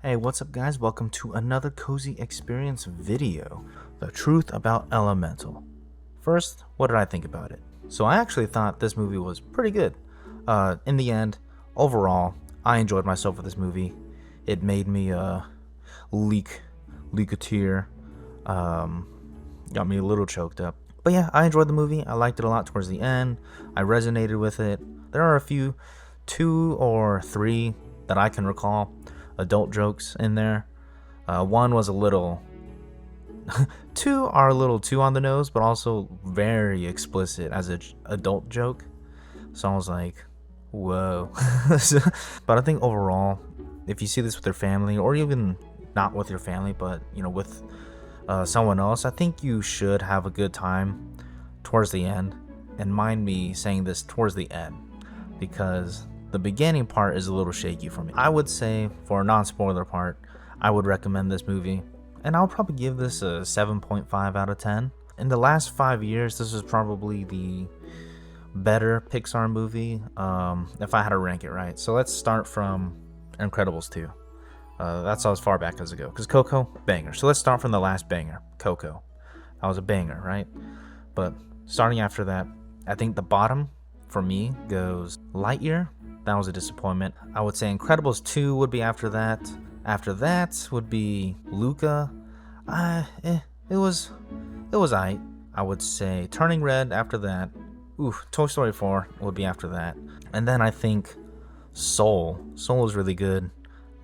Hey, what's up guys? Welcome to another Cozy Experience video. The truth about Elemental. First, what did I think about it? So I actually thought this movie was pretty good. In the end, overall, I enjoyed myself with this movie. It made me leak a tear. Got me a little choked up. But yeah, I enjoyed the movie. I liked it a lot towards the end. I resonated with it. There are a few, 2 or 3 that I can recall, adult jokes in there. One was a little, 2 are a little too on the nose, but also very explicit as an adult joke. So I was like, whoa. But I think overall, if you see this with your family, or even not with your family, but with someone else, I think you should have a good time towards the end. And mind me saying this towards the end, because the beginning part is a little shaky for me. I would say, for a non-spoiler part, I would recommend this movie, and I'll probably give this a 7.5 out of 10. In the last 5 years, this is probably the better Pixar movie, if I had to rank it right. So let's start from Incredibles 2. That's as far back as it goes, because Coco, banger. So let's start from the last banger, Coco. That was a banger, right? But starting after that, I think the bottom for me goes Lightyear. That was a disappointment. I would say Incredibles 2 would be after that. After that would be Luca. It was aight. I would say Turning Red after that. Toy Story 4 would be after that. And then I think Soul. Soul is really good.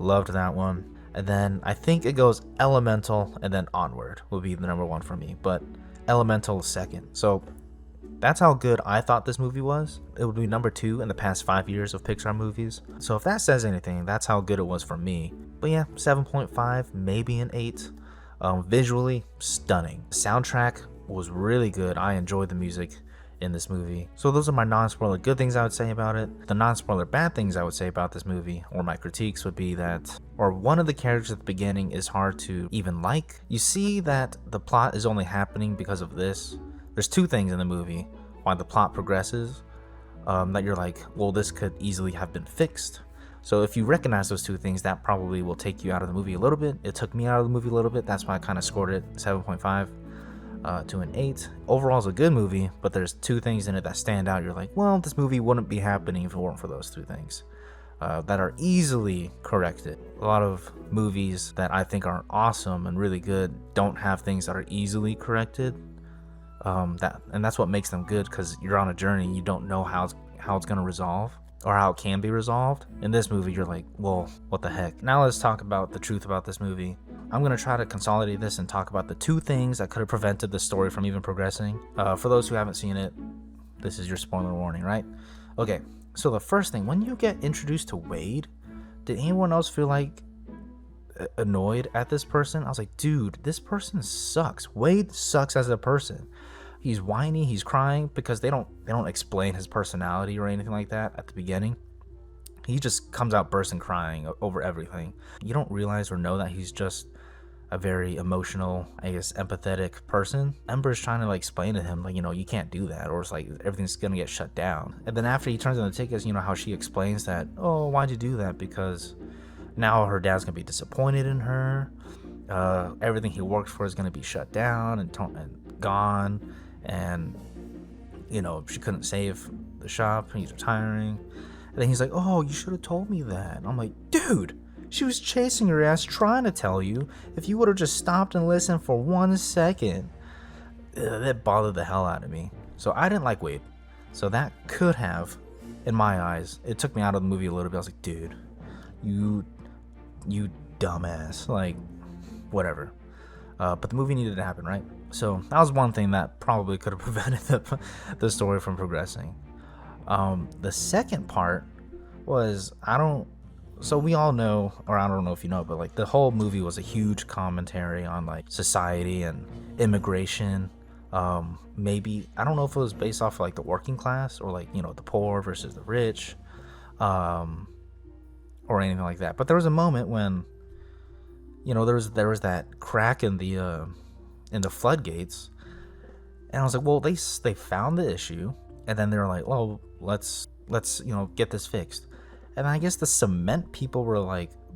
Loved that one. And then I think it goes Elemental and then Onward would be the number 1 for me. But Elemental is second. So that's how good I thought this movie was. It would be number 2 in the past 5 years of Pixar movies. So if that says anything, that's how good it was for me. But yeah, 7.5, maybe an 8. Visually, stunning. Soundtrack was really good. I enjoyed the music in this movie. So those are my non-spoiler good things I would say about it. The non-spoiler bad things I would say about this movie, or my critiques, would be that, or one of the characters at the beginning is hard to even like. You see that the plot is only happening because of this. There's 2 things in the movie why the plot progresses that you're like, well, this could easily have been fixed. So if you recognize those 2 things, that probably will take you out of the movie a little bit. It took me out of the movie a little bit. That's why I kind of scored it 7.5 to an 8. Overall, it's a good movie, but there's 2 things in it that stand out. You're like, well, this movie wouldn't be happening if it weren't for those 2 things that are easily corrected. A lot of movies that I think are awesome and really good don't have things that are easily corrected. That's what makes them good, because you're on a journey. You don't know how it's gonna resolve or how it can be resolved. In this movie, you're like, well, what the heck? Now let's talk about the truth about this movie. I'm gonna try to consolidate this and talk about the 2 things that could have prevented the story from even progressing. For those who haven't seen it, this is your spoiler warning, right? Okay, so the first thing, when you get introduced to Wade, did anyone else feel like annoyed at this person? I was like, dude, this person sucks. Wade sucks as a person. He's whiny, he's crying, because they don't explain his personality or anything like that at the beginning. He just comes out bursting crying over everything. You don't realize or know that he's just a very emotional, I guess, empathetic person. Ember's trying to explain to him, you can't do that, or it's like everything's gonna get shut down. And then after he turns in the tickets, how she explains that, oh, why'd you do that? Because now her dad's gonna be disappointed in her. Everything he worked for is gonna be shut down and gone. And she couldn't save the shop. He's retiring. And then he's like, oh, you should have told me that. And I'm like, dude, she was chasing your ass, trying to tell you. If you would have just stopped and listened for 1 second. That bothered the hell out of me. So I didn't like Wade. So that could have, in my eyes, it took me out of the movie a little bit. I was like, dude, you dumbass. Whatever. But the movie needed to happen, right? So that was one thing that probably could have prevented the story from progressing. The second part was, so we all know, or I don't know if you know, but the whole movie was a huge commentary on society and immigration. Maybe, I don't know if it was based off of the working class, or the poor versus the rich, or anything like that. But there was a moment when there was that crack in the floodgates, and I was like, well, they found the issue, and then they were like, well, let's get this fixed. And I guess the cement people were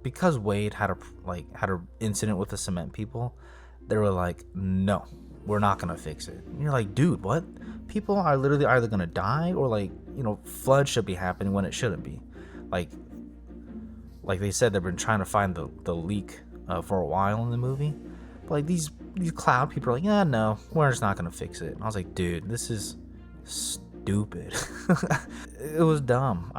because Wade had a incident with the cement people, they were like, no, we're not gonna fix it. And you're like, dude, what? People are literally either gonna die or flood should be happening when it shouldn't be. Like they said, they've been trying to find the leak for a while in the movie. But like these cloud people are like, yeah, no, we're just not gonna fix it. And I was like, dude, this is stupid. It was dumb.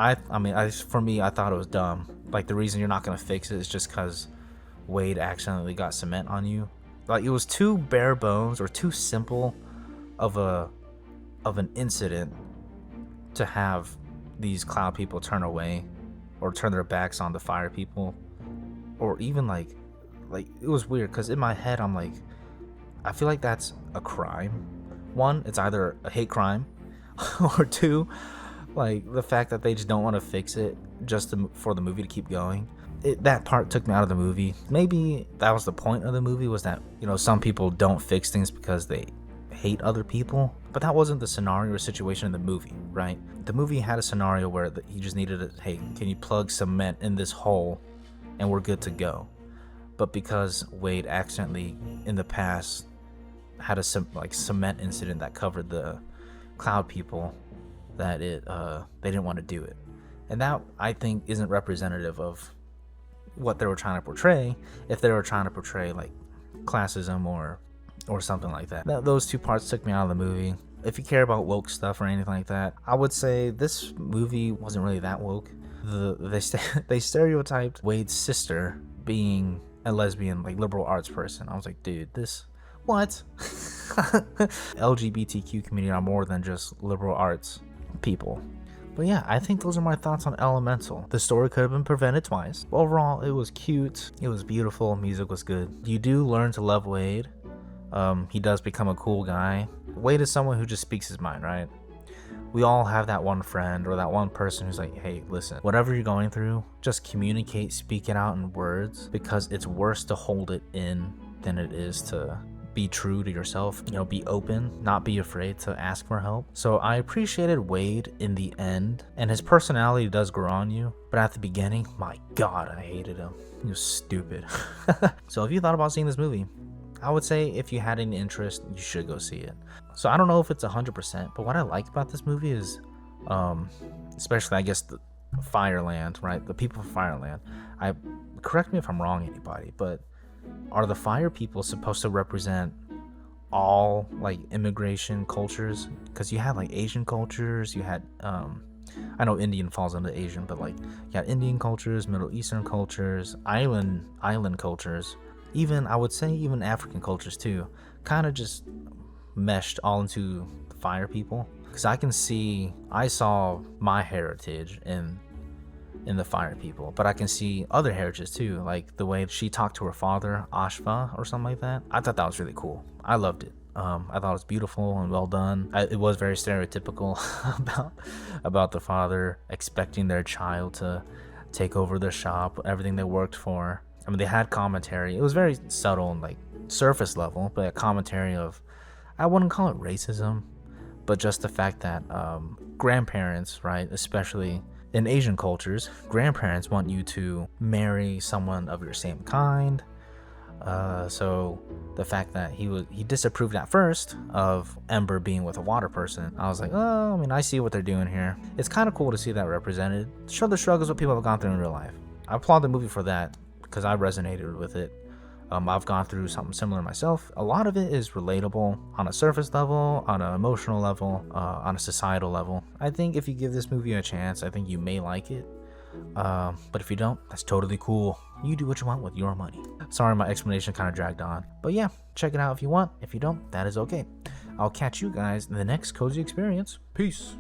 For me, I thought it was dumb. Like, the reason you're not gonna fix it is just because Wade accidentally got cement on you. Like, it was too bare bones or too simple of an incident to have these cloud people turn away or turn their backs on the fire people, or even like it was weird because in my head I'm like, I feel like that's a crime. One, it's either a hate crime, or two, like the fact that they just don't want to fix it just for the movie to keep going. That part took me out of the movie. Maybe that was the point of the movie, was that, some people don't fix things because they hate other people, but that wasn't the scenario or situation in the movie, right? The movie had a scenario where he just needed hey, can you plug cement in this hole and we're good to go. But because Wade accidentally in the past had a cement incident that covered the cloud people, that they didn't want to do it. And that, I think, isn't representative of what they were trying to portray. If they were trying to portray like classism or something like that. Those two parts took me out of the movie. If you care about woke stuff or anything like that, I would say this movie wasn't really that woke. They stereotyped Wade's sister being a lesbian, like liberal arts person. I was like, dude, this what? LGBTQ community are more than just liberal arts people. But yeah, I think those are my thoughts on Elemental. The story could have been prevented twice. Overall, it was cute, it was beautiful, music was good. You do learn to love Wade. He does become a cool guy. Wade is someone who just speaks his mind, right? We all have that one friend or that one person who's like, hey, listen, whatever you're going through, just communicate, speak it out in words, because it's worse to hold it in than it is to be true to yourself. Be open, not be afraid to ask for help. So I appreciated Wade in the end, and his personality does grow on you, but at the beginning, my God, I hated him. He was stupid. So if you thought about seeing this movie, I would say if you had any interest, you should go see it. So I don't know if it's 100%, but what I like about this movie is, especially I guess the Fireland, right? The people of Fireland. Correct me if I'm wrong, anybody, but are the fire people supposed to represent all like immigration cultures? Because you had like Asian cultures, you had I know Indian falls under Asian, but like you had Indian cultures, Middle Eastern cultures, island cultures. Even, I would say, even African cultures too, kind of just meshed all into the fire people. Because I saw my heritage in the fire people, but I can see other heritages too, like the way she talked to her father, Ashva, or something like that. I thought that was really cool. I loved it. I thought it was beautiful and well done. It was very stereotypical about the father expecting their child to take over the shop, everything they worked for. I mean, they had commentary. It was very subtle and like surface level, but a commentary of, I wouldn't call it racism, but just the fact that grandparents, right, especially in Asian cultures, grandparents want you to marry someone of your same kind. So the fact that he disapproved at first of Ember being with a water person, I was like, oh, I mean, I see what they're doing here. It's kind of cool to see that represented. Show the struggles what people have gone through in real life. I applaud the movie for that, because I resonated with it. I've gone through something similar myself. A lot of it is relatable on a surface level, on an emotional level, on a societal level. I think if you give this movie a chance, I think you may like it. But if you don't, that's totally cool. You do what you want with your money. Sorry, my explanation kind of dragged on. But yeah, check it out if you want. If you don't, that is okay. I'll catch you guys in the next Cozy Experience. Peace.